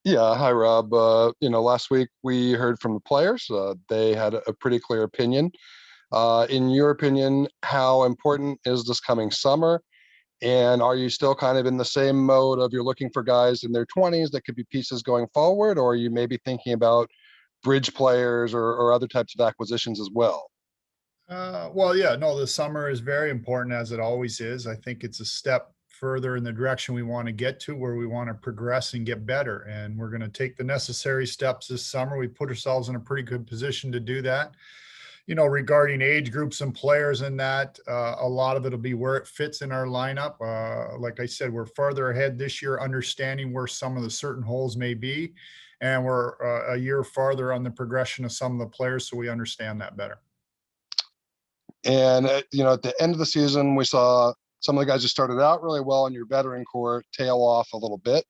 Yeah, hi Rob. Last week we heard from the players. They had a pretty clear opinion. In your opinion, how important is this coming summer? And are you still kind of in the same mode of you're looking for guys in their 20s that could be pieces going forward, or are you maybe thinking about bridge players or other types of acquisitions as well? Well, yeah, no, the summer is very important as it always is. I think it's a step further in the direction we want to get to, where we want to progress and get better. And we're going to take the necessary steps this summer. We put ourselves in a pretty good position to do that. Regarding age groups and players and that, a lot of it'll be where it fits in our lineup. Like I said, we're farther ahead this year, understanding where some of the certain holes may be. And we're a year farther on the progression of some of the players, so we understand that better. And at the end of the season, we saw some of the guys who started out really well in your veteran core tail off a little bit.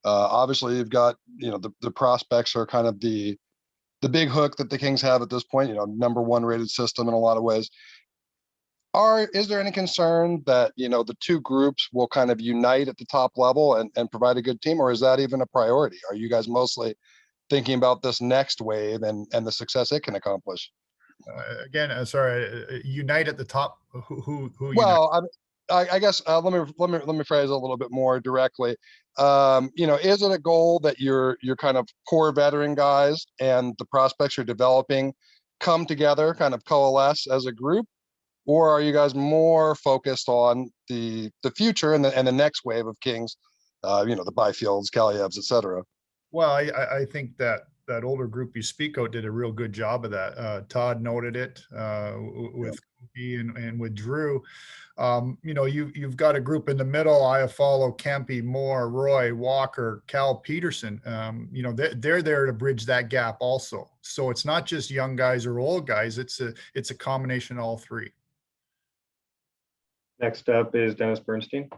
Obviously, you've got the prospects are kind of the big hook that the Kings have at this point. Number one rated system in a lot of ways. Is there any concern that the two groups will kind of unite at the top level and provide a good team, or is that even a priority? Are you guys mostly thinking about this next wave and the success it can accomplish? Again, sorry, unite at the top. Who unite? Well, I guess let me phrase it a little bit more directly. Is it a goal that your kind of core veteran guys and the prospects you're developing come together, kind of coalesce as a group, or are you guys more focused on the future and the next wave of Kings? The Byfields, Kalievs, et cetera. Well, I think that older group you speak out did a real good job of that. Todd noted it with Kobe and with Drew. You've got a group in the middle: Iafallo, Kempe, Moore, Roy, Walker, Cal Peterson. They're there to bridge that gap also. So it's not just young guys or old guys. It's a combination of all three. Next up is Dennis Bernstein.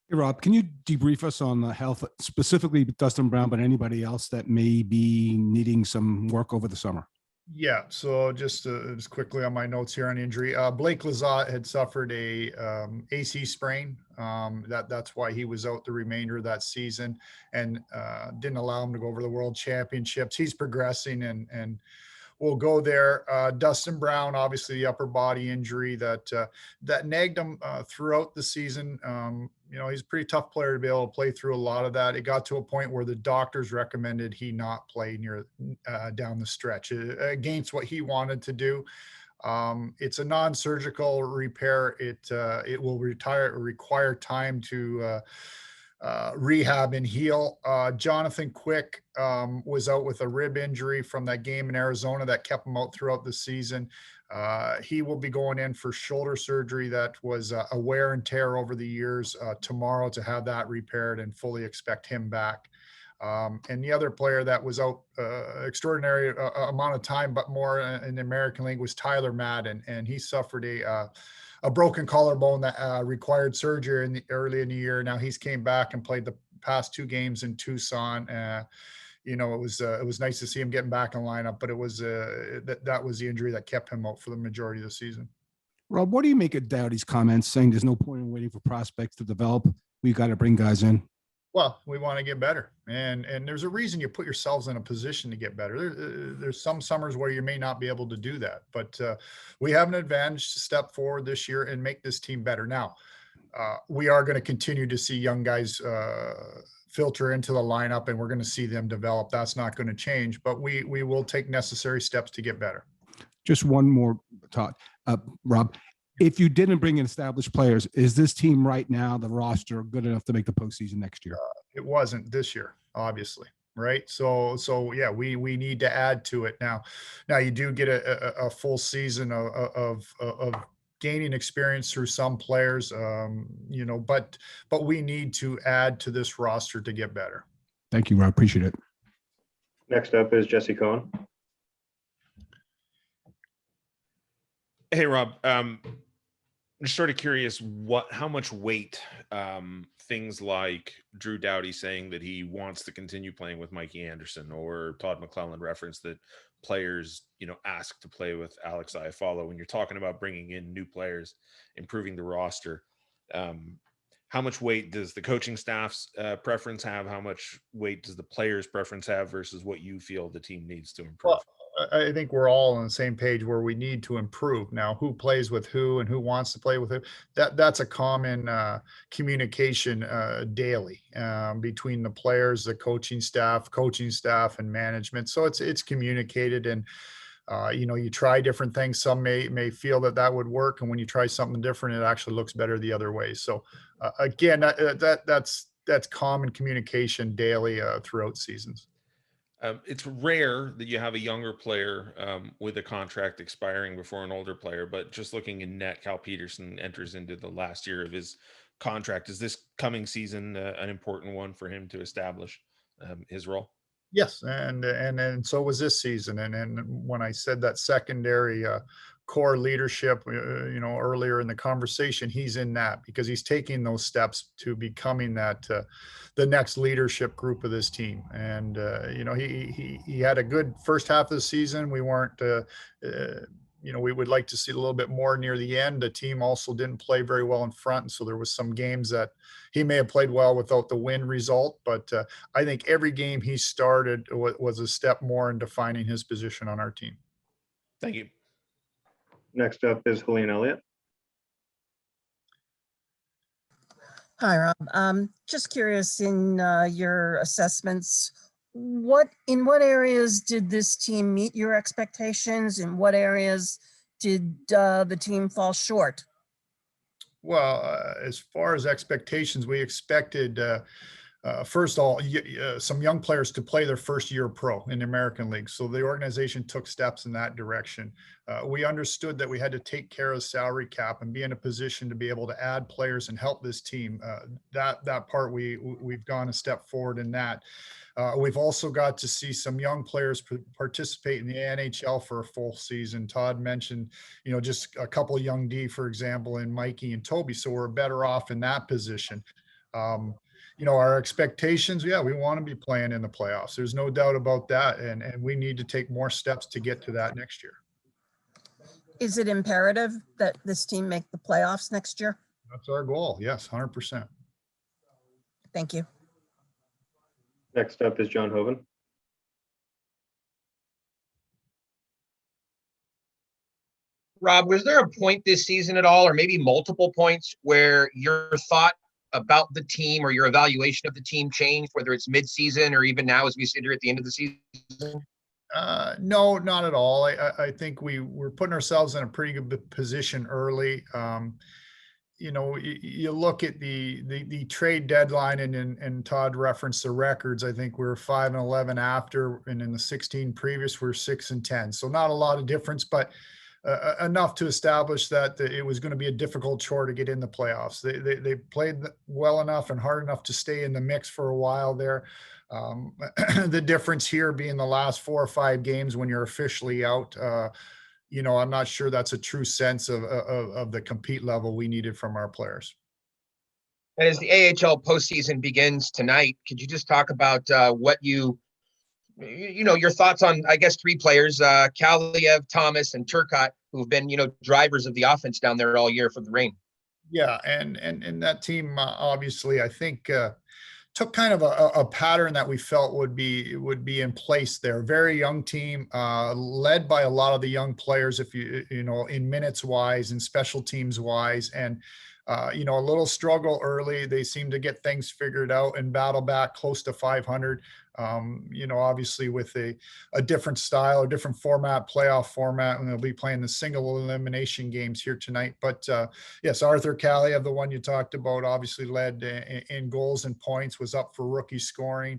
Hey, Rob, can you debrief us on the health, specifically Dustin Brown, but anybody else that may be needing some work over the summer? Yeah, so just quickly on my notes here on injury, Blake Lizotte had suffered a AC sprain. That's why he was out the remainder of that season and didn't allow him to go over the World Championships. He's progressing and we'll go there. Dustin Brown, obviously the upper body injury that nagged him throughout the season. He's a pretty tough player to be able to play through a lot of that. It got to a point where the doctors recommended he not play near down the stretch against what he wanted to do. It's a non-surgical repair. It will require time to rehab and heal. Jonathan Quick was out with a rib injury from that game in Arizona that kept him out throughout the season. He will be going in for shoulder surgery that was a wear and tear over the years tomorrow to have that repaired, and fully expect him back. And the other player that was out extraordinary amount of time, but more in the American League, was Tyler Madden, and he suffered a broken collarbone that required surgery early in the year. Now he's came back and played the past two games in Tucson. It was nice to see him getting back in lineup, but it was that was the injury that kept him out for the majority of the season. Rob, what do you make of Doughty's comments saying there's no point in waiting for prospects to develop? We've got to bring guys in. Well, we want to get better, and there's a reason you put yourselves in a position to get better. There's some summers where you may not be able to do that, but we have an advantage to step forward this year and make this team better. Now, we are going to continue to see young guys filter into the lineup, and we're going to see them develop. That's not going to change, but we will take necessary steps to get better. Just one more thought, Rob. If you didn't bring in established players, is this team right now, the roster, good enough to make the postseason next year? It wasn't this year, obviously, right? So yeah, we need to add to it now. Now you do get a full season of gaining experience through some players, but we need to add to this roster to get better. Thank you, Rob. Appreciate it. Next up is Jesse Cohen. Hey, Rob. I'm just sort of curious how much weight things like Drew Doughty saying that he wants to continue playing with Mikey Anderson, or Todd McClellan referenced that players, ask to play with Alex Iafallo. When you're talking about bringing in new players, improving the roster, how much weight does the coaching staff's preference have? How much weight does the players' preference have versus what you feel the team needs to improve? Well, I think we're all on the same page where we need to improve. Now, who plays with who and who wants to play with who, that's a common communication daily between the players, the coaching staff, and management. So it's communicated, and you try different things. Some may feel that would work, and when you try something different, it actually looks better the other way. So again, that's common communication daily throughout seasons. It's rare that you have a younger player with a contract expiring before an older player, but just looking in net, Cal Peterson enters into the last year of his contract. Is this coming season an important one for him to establish his role? Yes, and so was this season. And when I said that secondary core leadership, earlier in the conversation, he's in that because he's taking those steps to becoming that the next leadership group of this team. And he had a good first half of the season. We weren't. We would like to see a little bit more near the end. The team also didn't play very well in front, and so there was some games that he may have played well without the win result. But I think every game he started was a step more in defining his position on our team. Thank you. Next up is Helene Elliott. Hi, Rob. Just curious in your assessments, in what areas did this team meet your expectations? In what areas did the team fall short? Well, as far as expectations, we expected, first of all, some young players to play their first year pro in the American League. So the organization took steps in that direction. We understood that we had to take care of the salary cap and be in a position to be able to add players and help this team. That part, we've gone a step forward in that. We've also got to see some young players participate in the NHL for a full season. Todd mentioned, just a couple of young D, for example, and Mikey and Toby. So we're better off in that position. Our expectations, we want to be playing in the playoffs. There's no doubt about that. And we need to take more steps to get to that next year. Is it imperative that this team make the playoffs next year? That's our goal. Yes, 100%. Thank you. Next up is John Hoven. Rob, was there a point this season at all, or maybe multiple points, where your thought about the team or your evaluation of the team changed, whether it's mid-season or even now as we sit here at the end of the season? No, not at all. I think we're putting ourselves in a pretty good position early. You look at the trade deadline, and Todd referenced the records. I think we were 5-11 after, and in the 16 previous, we were 6-10. So not a lot of difference, but enough to establish that it was going to be a difficult chore to get in the playoffs. They played well enough and hard enough to stay in the mix for a while there. The difference here being the last 4 or 5 games when you're officially out. I'm not sure that's a true sense of the compete level we needed from our players. And as the AHL postseason begins tonight, could you just talk about what your thoughts on, I guess, 3 players, Kaliev, Thomas, and Turcotte, who've been, drivers of the offense down there all year for the Reign? Yeah, and that team obviously, I think, took kind of a pattern that we felt would be in place there. Very young team, led by a lot of the young players, if in minutes wise and special teams wise, and a little struggle early. They seem to get things figured out and battle back close to 500. Obviously with a different style, a different format, playoff format, and they'll be playing the single elimination games here tonight. But yes, Arthur Kaliev, the one you talked about, obviously led in goals and points, was up for rookie scoring.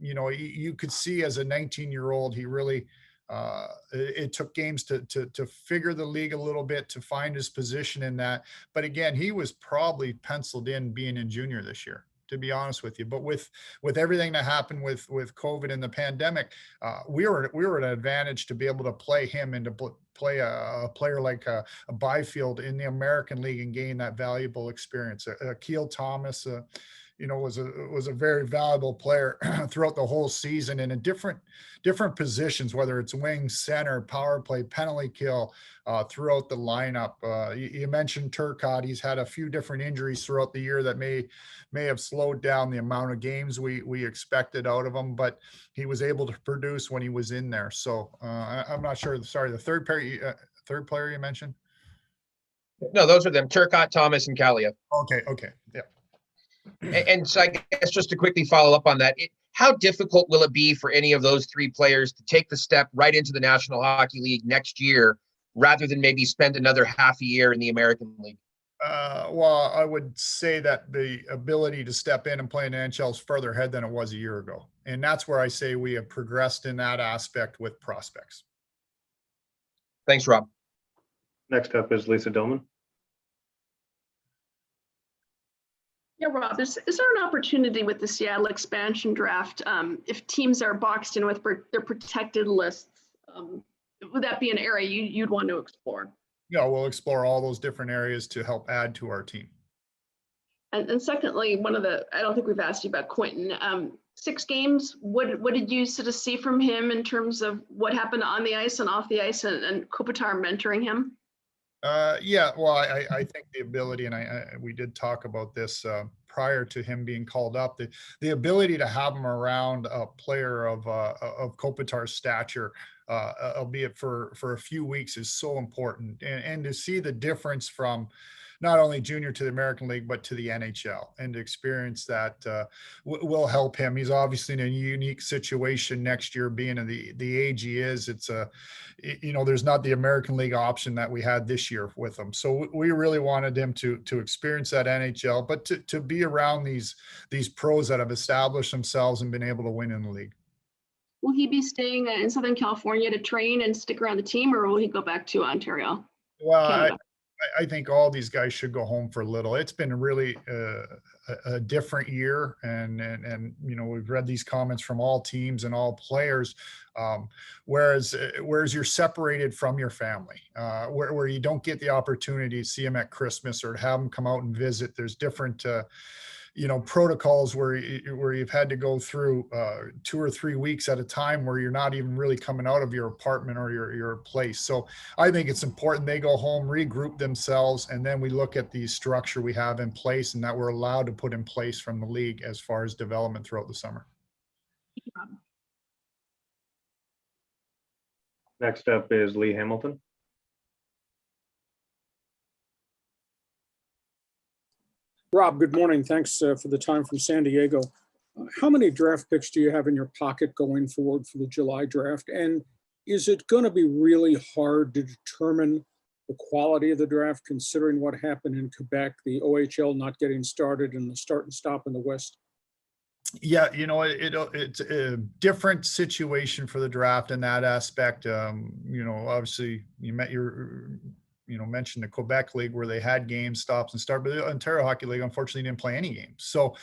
You could see as a 19-year-old, he really, it took games to figure the league a little bit, to find his position in that. But again, he was probably penciled in being in junior this year, to be honest with you. But with everything that happened with COVID and the pandemic, we were at an advantage to be able to play him and to play a player like a Byfield in the American League and gain that valuable experience. Akil Thomas, was a very valuable player throughout the whole season and in different positions, whether it's wing, center, power play, penalty kill, throughout the lineup. You mentioned Turcotte. He's had a few different injuries throughout the year that may have slowed down the amount of games we expected out of him, but he was able to produce when he was in there. So I'm not sure. Sorry, the third player you mentioned? No, those are them, Turcotte, Thomas, and Kalia. Okay. Yeah. And so I guess just to quickly follow up on that, how difficult will it be for any of those three players to take the step right into the National Hockey League next year, rather than maybe spend another half a year in the American League? Well, I would say that the ability to step in and play in the NHL is further ahead than it was a year ago. And that's where I say we have progressed in that aspect with prospects. Thanks, Rob. Next up is Lisa Dillman. Yeah, Rob, is there an opportunity with the Seattle expansion draft, if teams are boxed in with their protected lists, would that be an area you'd want to explore? Yeah, we'll explore all those different areas to help add to our team. And secondly, I don't think we've asked you about Quentin. 6 games, what did you sort of see from him in terms of what happened on the ice and off the ice and Kopitar mentoring him? Yeah, well, I think the ability, and we did talk about this prior to him being called up, the ability to have him around a player of Kopitar's stature, albeit for a few weeks, is so important, and to see the difference from not only junior to the American League, but to the NHL, and to experience that will help him. He's obviously in a unique situation next year, being in the age he is. It's there's not the American League option that we had this year with him. So we really wanted him to experience that NHL, but to be around these pros that have established themselves and been able to win in the league. Will he be staying in Southern California to train and stick around the team, or will he go back to Ontario? Well, I think all these guys should go home for a little. It's been really a different year, and we've read these comments from all teams and all players. Whereas you're separated from your family, where you don't get the opportunity to see them at Christmas or to have them come out and visit. There's different protocols where you've had to go through 2 or 3 weeks at a time where you're not even really coming out of your apartment or your place. So I think it's important they go home, regroup themselves, and then we look at the structure we have in place and that we're allowed to put in place from the league as far as development throughout the summer. Next up is Lee Hamilton. Rob, good morning. Thanks for the time from San Diego. How many draft picks do you have in your pocket going forward for the July draft? And is it going to be really hard to determine the quality of the draft, considering what happened in Quebec, the OHL not getting started, and the start and stop in the West? Yeah, it's a different situation for the draft in that aspect. Obviously you mentioned the Quebec League where they had game stops and start, but the Ontario Hockey League unfortunately didn't play any games. So,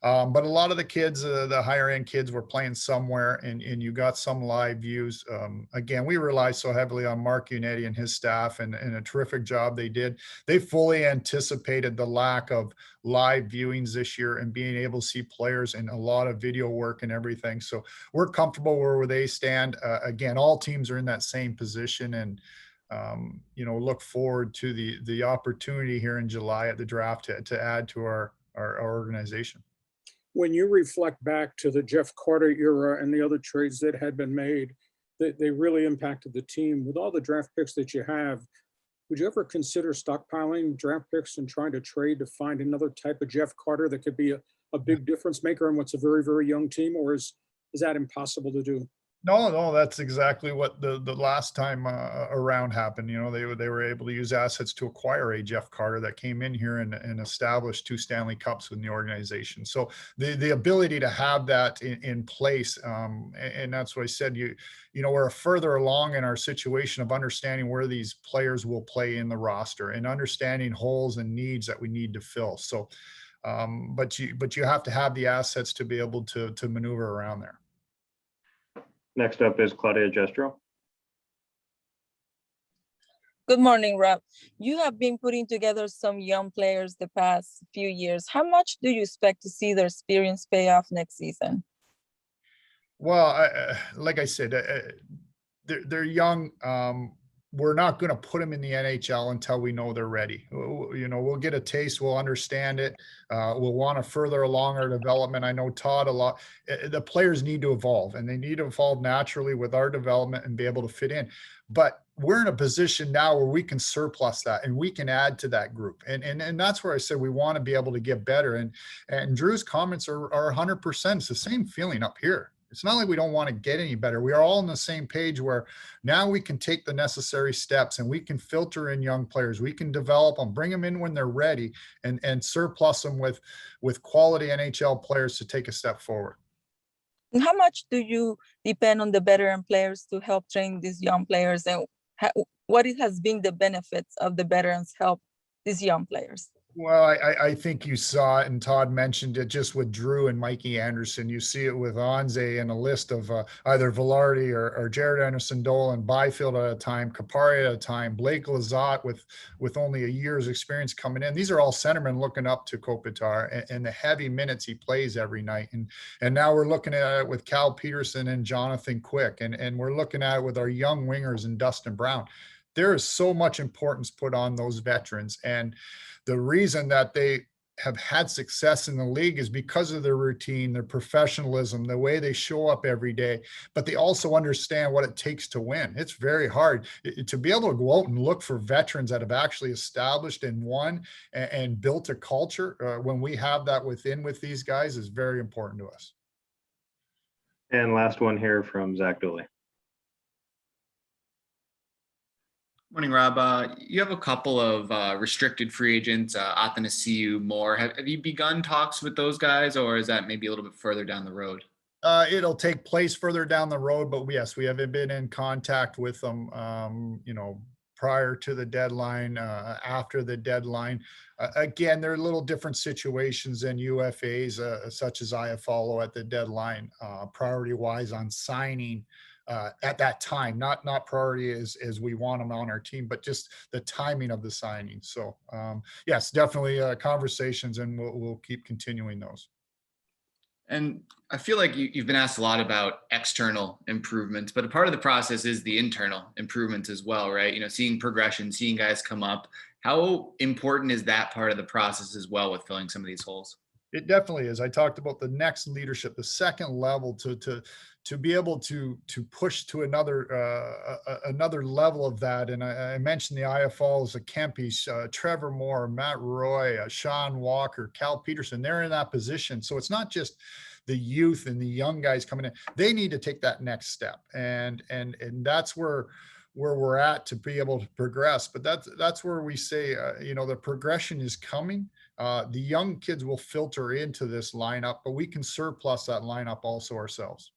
but a lot of the kids, the higher end kids, were playing somewhere, and you got some live views. Again, we rely so heavily on Mark Unetti and his staff, and a terrific job they did. They fully anticipated the lack of live viewings this year and being able to see players and a lot of video work and everything. So we're comfortable where they stand. Again, all teams are in that same position, and look forward to the opportunity here in July at the draft to add to our organization. When you reflect back to the Jeff Carter era and the other trades that had been made, they really impacted the team. With all the draft picks that you have, would you ever consider stockpiling draft picks and trying to trade to find another type of Jeff Carter that could be a big difference maker in what's a very, very young team, or is that impossible to do? No, that's exactly what the last time around happened. They were able to use assets to acquire a Jeff Carter that came in here and established 2 Stanley Cups within the organization. So the ability to have that in place, and that's what I said. We're further along in our situation of understanding where these players will play in the roster and understanding holes and needs that we need to fill. So, but you have to have the assets to be able to maneuver around there. Next up is Claudia Gestro. Good morning, Rob. You have been putting together some young players the past few years. How much do you expect to see their experience pay off next season? Well, like I said, they're young. We're not going to put them in the NHL until we know they're ready. You know, we'll get a taste, we'll understand it. We'll want to further along our development. I know Todd a lot. The players need to evolve, and they need to evolve naturally with our development and be able to fit in. But we're in a position now where we can surplus that and we can add to that group. And that's where I said we want to be able to get better. And Drew's comments are 100%. It's the same feeling up here. It's not like we don't want to get any better. We are all on the same page where now we can take the necessary steps and we can filter in young players. We can develop them, bring them in when they're ready, and surplus them with quality NHL players to take a step forward. And how much do you depend on the veteran players to help train these young players, and what it has been the benefits of the veterans help these young players? Well, I think you saw it, and Todd mentioned it just with Drew and Mikey Anderson. You see it with Anze and a list of either Velarde or Jared Anderson-Dole and Byfield at a time, Kapari at a time, Blake Lizotte with only a year's experience coming in. These are all centermen looking up to Kopitar and the heavy minutes he plays every night. And now we're looking at it with Cal Peterson and Jonathan Quick, and we're looking at it with our young wingers and Dustin Brown. There is so much importance put on those veterans, and the reason that they have had success in the league is because of their routine, their professionalism, the way they show up every day, but they also understand what it takes to win. It's very hard to be able to go out and look for veterans that have actually established and won and built a culture. When we have that with these guys is very important to us. And last one here from Zach Dooley. Morning, Rob. You have a couple of restricted free agents, Athanasiou, Moore. Have you begun talks with those guys, or is that maybe a little bit further down the road? It'll take place further down the road, but yes, we haven't been in contact with them, prior to the deadline, after the deadline. Again, there are little different situations than UFAs, such as Iafallo at the deadline, priority-wise on signing at that time, not priority as we want them on our team, but just the timing of the signing. So yes, definitely conversations, and we'll keep continuing those. And I feel like you've been asked a lot about external improvements, but a part of the process is the internal improvements as well, right? You know, seeing progression, seeing guys come up. How important is that part of the process as well with filling some of these holes? It definitely is. I talked about the next leadership, the second level to be able to push to another level of that. And I mentioned the IFLs, the Kempis, Trevor Moore, Matt Roy, Sean Walker, Cal Peterson. They're in that position. So it's not just the youth and the young guys coming in. They need to take that next step, and that's where we're at to be able to progress. But that's where we say, the progression is coming. The young kids will filter into this lineup, but we can surplus that lineup also ourselves.